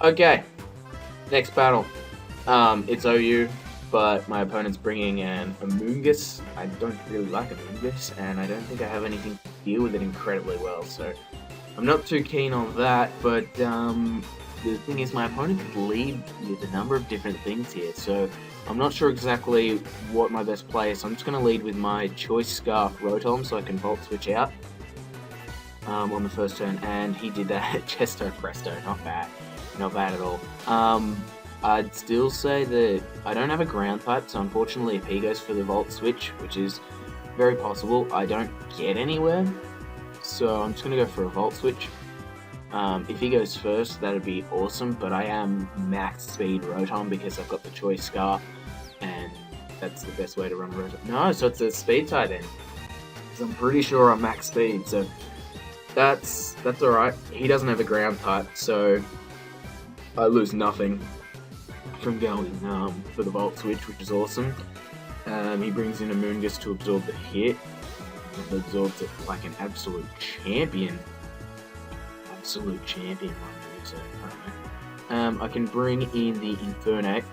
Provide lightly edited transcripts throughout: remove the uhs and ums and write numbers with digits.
Okay, next battle. It's OU, but my opponent's bringing an Amoonguss. I don't really like Amoonguss, and I don't think I have anything to deal with it incredibly well, so I'm not too keen on that, but the thing is my opponent could lead with a number of different things here, so I'm not sure exactly what my best play is, so I'm just going to lead with my Choice Scarf Rotom so I can Volt Switch out on the first turn, and he did that Chesto Presto, not bad. Not bad at all. I'd still say that I don't have a ground type, so unfortunately if he goes for the Volt Switch, which is very possible, I don't get anywhere. So I'm just going to go for a Volt Switch. If he goes first, that'd be awesome, but I am max speed Rotom because I've got the Choice Scarf, and that's the best way to run Rotom. No, so it's a speed tie then. Because I'm pretty sure I'm max speed, so that's alright. He doesn't have a ground type, so I lose nothing from going for the Volt Switch, which is awesome. He brings in a Amoonguss to absorb the hit. He absorbs it like an absolute champion. Absolute champion. I can bring in the Infernape,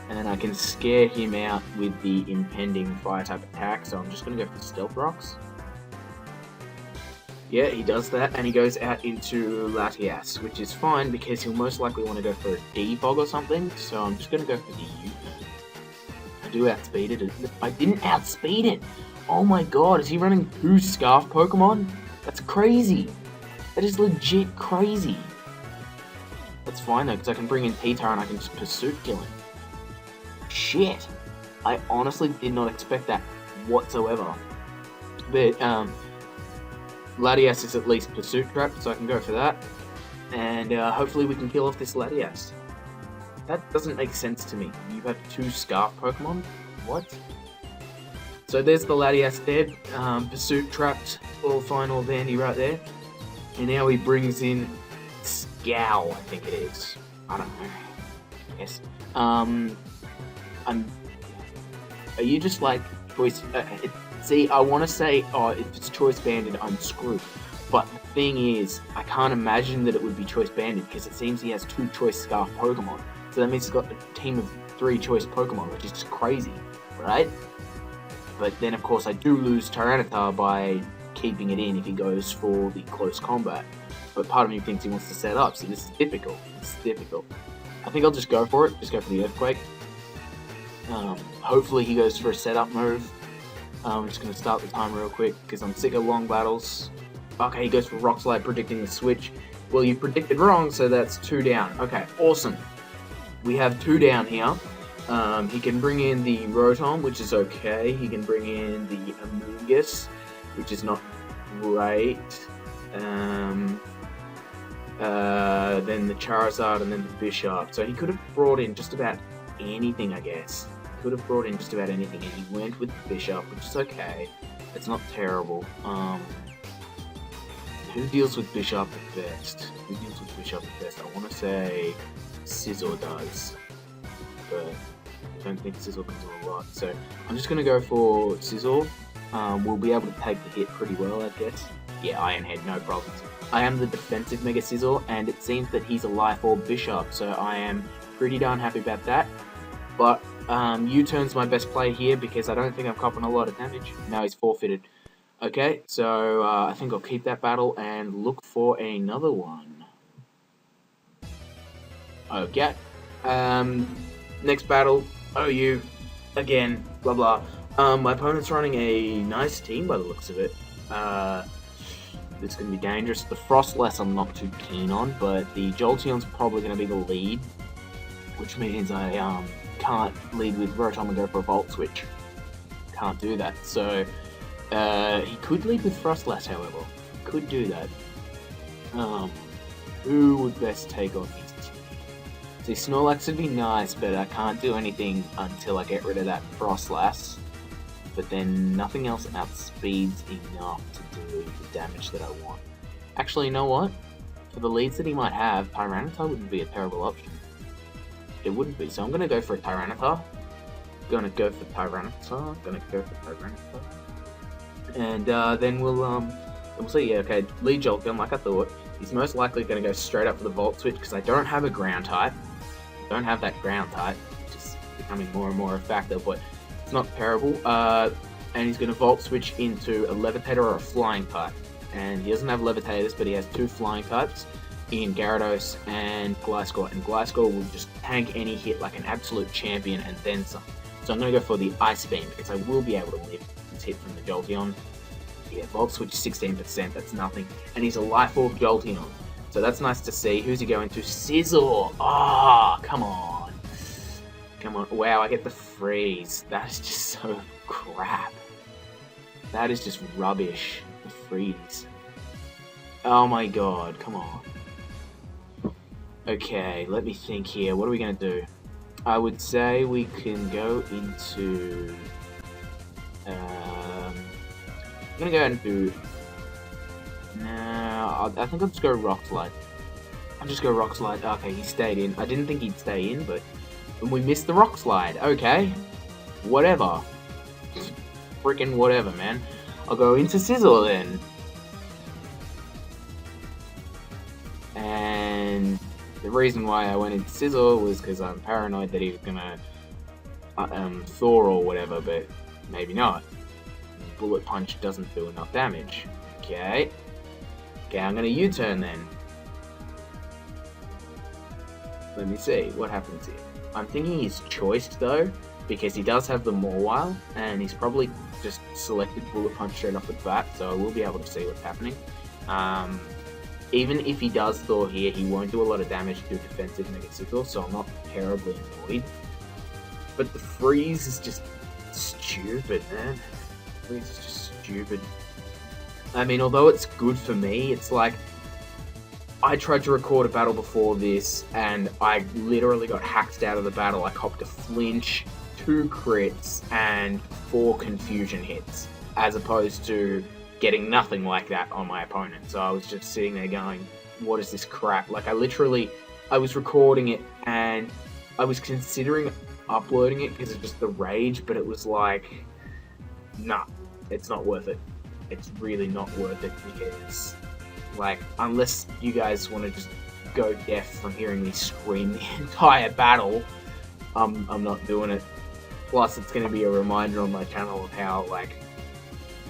and I can scare him out with the impending fire type attack, so I'm just going to go for Stealth Rocks. Yeah, he does that, and he goes out into Latias, which is fine because he'll most likely want to go for a Defog or something, so I'm just going to go for the U-turn. I do outspeed it. I didn't outspeed it! Oh my god, is he running 2 Scarf Pokemon? That's crazy! That is legit crazy! That's fine though, because I can bring in P-Tar and I can just Pursuit kill him. Shit! I honestly did not expect that whatsoever. But, Latias is at least Pursuit trapped, so I can go for that. And hopefully we can kill off this Latias. That doesn't make sense to me. You have 2 Scarf Pokemon? What? So there's the Latias dead. Pursuit trapped. All fine, all dandy right there. And now he brings in Scowl, I think it is. I don't know. Yes. Are you just like choice... See, I want to say, oh, if it's Choice Banded, I'm screwed. But the thing is, I can't imagine that it would be Choice Banded because it seems he has 2 Choice Scarf Pokemon. So that means he's got a team of 3 Choice Pokemon, which is just crazy, right? But then, of course, I do lose Tyranitar by keeping it in if he goes for the close combat. But part of me thinks he wants to set up, so this is difficult. This is difficult. I think I'll just go for it. Just go for the Earthquake. Hopefully he goes for a setup move. I'm just going to start the time real quick because I'm sick of long battles. Okay, he goes for Rock Slide, predicting the switch. Well, you predicted wrong, so that's 2 down. Okay, awesome. We have 2 down here. He can bring in the Rotom, which is okay. He can bring in the Amoonguss, which is not great. Then the Charizard and then the Bishop. So he could have brought in just about anything, I guess. Could have brought in just about anything, and he went with the Bishop, which is okay. It's not terrible. Who deals with Bishop at best? Who deals with Bishop at best? I want to say Scizor does, but I don't think Scizor can do a lot. So I'm just going to go for Scizor. We'll be able to take the hit pretty well, I guess. Yeah, Iron Head, no problems. I am the defensive Mega Scizor, and it seems that he's a Life Orb Bishop, so I am pretty darn happy about that. But U-turn's my best play here because I don't think I'm copping a lot of damage. Now he's forfeited. Okay, so I think I'll keep that battle and look for another one. Okay. Next battle, OU, again, blah blah. My opponent's running a nice team by the looks of it. It's going to be dangerous. The Frostless I'm not too keen on, but the Jolteon's probably going to be the lead, which means I can't lead with Rotom and go for a Volt Switch. Can't do that. So he could lead with Frostless, however. Could do that. Who would best take on his team? See, Snorlax would be nice, but I can't do anything until I get rid of that Frostless. But then nothing else outspeeds enough to do the damage that I want. Actually, you know what? For the leads that he might have, Tyranitar wouldn't be a terrible option. It wouldn't be, so I'm going to go for a Tyranitar. And then we'll see. Yeah, okay, lead Jolteon like I thought. He's most likely going to go straight up for the Volt Switch because I don't have a ground type. I don't have that ground type, which is becoming more and more a factor, but it's not terrible. And he's going to Volt Switch into a Levitator or a Flying type. And he doesn't have Levitators, but he has 2 Flying types in Gyarados and Gliscor. And Gliscor will just tank any hit like an absolute champion and then some. So I'm going to go for the Ice Beam because I will be able to live this hit from the Jolteon. Yeah, Volt Switch 16%, that's nothing. And he's a Life Orb Jolteon. So that's nice to see. Who's he going to? Scizor! Ah, oh, come on. Come on. Wow, I get the freeze. That is just so crap. That is just rubbish. The freeze. Oh my god, come on. Okay, let me think here. What are we going to do? I would say we can go into... I'm going to go and do... No, I think I'll just go Rock Slide. I'll just go Rock Slide. Okay, he stayed in. I didn't think he'd stay in, but we missed the Rock Slide. Okay. Whatever. Freaking whatever, man. I'll go into Scizor then. And the reason why I went into Scizor was because I'm paranoid that he was gonna Thor or whatever, but maybe not. Bullet Punch doesn't do enough damage. Okay. Okay, I'm gonna U-turn then. Let me see what happens here. I'm thinking he's choiced though, because he does have the Mawile, and he's probably just selected Bullet Punch straight off the bat, so I will be able to see what's happening. Even if he does Thor here, he won't do a lot of damage to defensive Mega Scizor, so I'm not terribly annoyed. But the freeze is just stupid, man. The freeze is just stupid. I mean, although it's good for me, it's like, I tried to record a battle before this, and I literally got hacked out of the battle. I copped a flinch, 2 crits, and 4 confusion hits, as opposed to getting nothing like that on my opponent. So I was just sitting there going, what is this crap? Like, I was recording it, and I was considering uploading it because of just the rage, but it was like, nah, it's not worth it. It's really not worth it because, like, unless you guys want to just go deaf from hearing me scream the entire battle, I'm not doing it. Plus, it's going to be a reminder on my channel of how, like,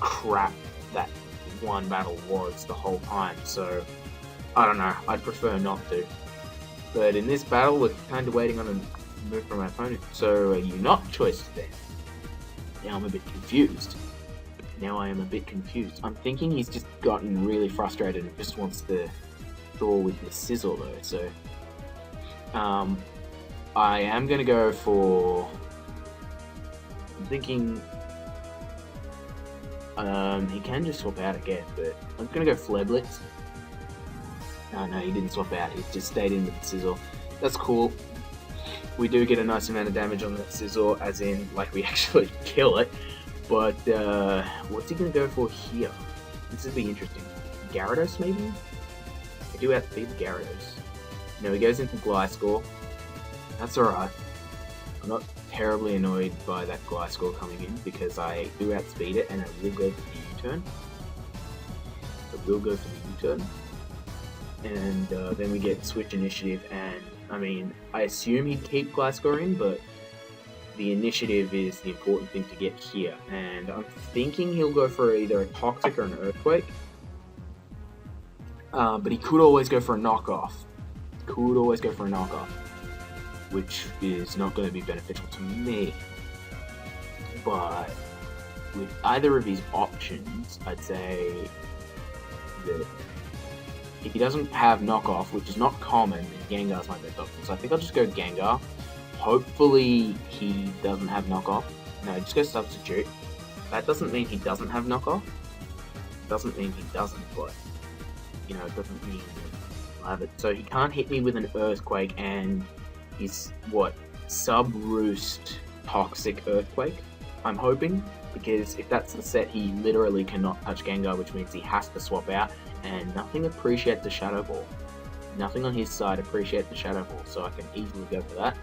crap that one battle was the whole time. So, I don't know. I'd prefer not to. But in this battle, we're kind of waiting on a move from my opponent. So, are you not choiced then? Now I'm a bit confused. Now I am a bit confused. I'm thinking he's just gotten really frustrated and just wants to Thor with the Scizor though, so I am going to go for... I'm thinking he can just swap out again, but I'm going to go Fleblitz. Oh no, he didn't swap out, he just stayed in with the Scizor. That's cool. We do get a nice amount of damage on that Scizor, as in, like, we actually kill it. But, what's he going to go for here? This would be interesting. Gyarados, maybe? I do outspeed the Gyarados. No, he goes into Gliscor. That's alright. I'm not terribly annoyed by that Gliscor coming in, because I do outspeed it, and I will go for the U-turn. I will go for the U-turn. And, then we get Switch Initiative, and, I mean, I assume he'd keep Gliscor in, but the initiative is the important thing to get here, and I'm thinking he'll go for either a Toxic or an Earthquake, but he could always go for a knockoff. Which is not going to be beneficial to me. But with either of his options, I'd say that if he doesn't have knockoff, which is not common, then Gengar's my best option. So I think I'll just go Gengar. Hopefully he doesn't have knockoff. No, just go substitute. That doesn't mean he doesn't have knockoff. It doesn't mean he doesn't, but, you know, it doesn't mean he'll have it. So he can't hit me with an Earthquake, and he's, what, Sub-Roost Toxic Earthquake, I'm hoping. Because if that's the set, he literally cannot touch Gengar, which means he has to swap out, and nothing appreciates the Shadow Ball. Nothing on his side appreciates the Shadow Ball, so I can easily go for that.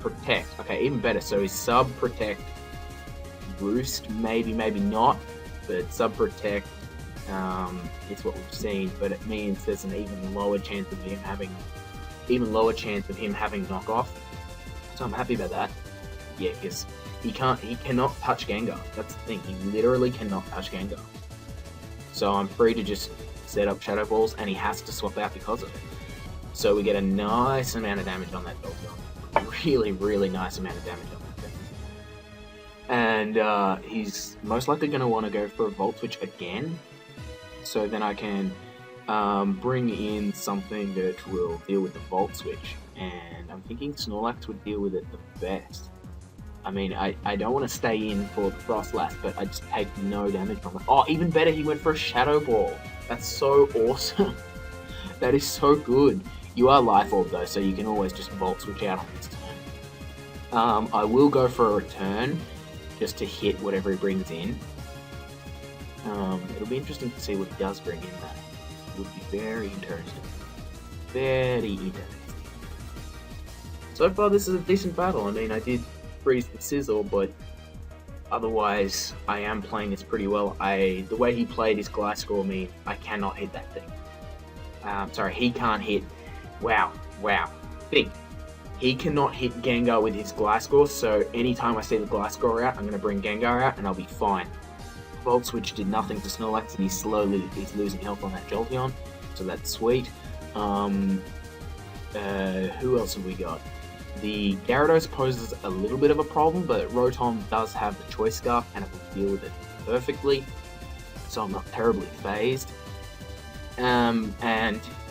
Protect. Okay, even better. So he's Sub-Protect, Roost, maybe not, but Sub-Protect, It's what we've seen, but it means there's an even lower chance of him having knockoff. So I'm happy about that. Yeah, because he cannot touch Gengar. That's the thing. He literally cannot touch Gengar. So I'm free to just set up Shadow Balls, and he has to swap out because of it. So we get a nice amount of damage on that Jolteon. Really, really nice amount of damage on that thing. And he's most likely going to want to go for a Volt Switch again. So then I can bring in something that will deal with the Volt Switch. And I'm thinking Snorlax would deal with it the best. I mean, I don't want to stay in for the Frost Blast, but I just take no damage from it. Oh, even better, he went for a Shadow Ball. That's so awesome. That is so good. You are Life Orb though, so you can always just Volt Switch out on this turn. I will go for a return, just to hit whatever he brings in. It'll be interesting to see what he does bring in that. It would be very interesting. Very interesting. So far, this is a decent battle. I mean, I did freeze the Scizor, but otherwise, I am playing this pretty well. The way he played his Gliscor means I cannot hit that thing. Sorry, he can't hit. Wow. Think. He cannot hit Gengar with his Gliscor, so anytime I see the Gliscor out, I'm going to bring Gengar out, and I'll be fine. Volt Switch did nothing to Snorlax, and he's losing health on that Jolteon, so that's sweet. Who else have we got? The Gyarados poses a little bit of a problem, but Rotom does have the Choice Scarf, and it will deal with it perfectly, so I'm not terribly phased. And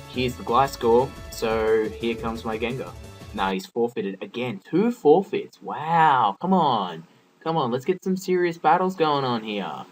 here's the Gliscor, so here comes my Gengar. Now he's forfeited again. 2 forfeits. Wow, come on, let's get some serious battles going on here.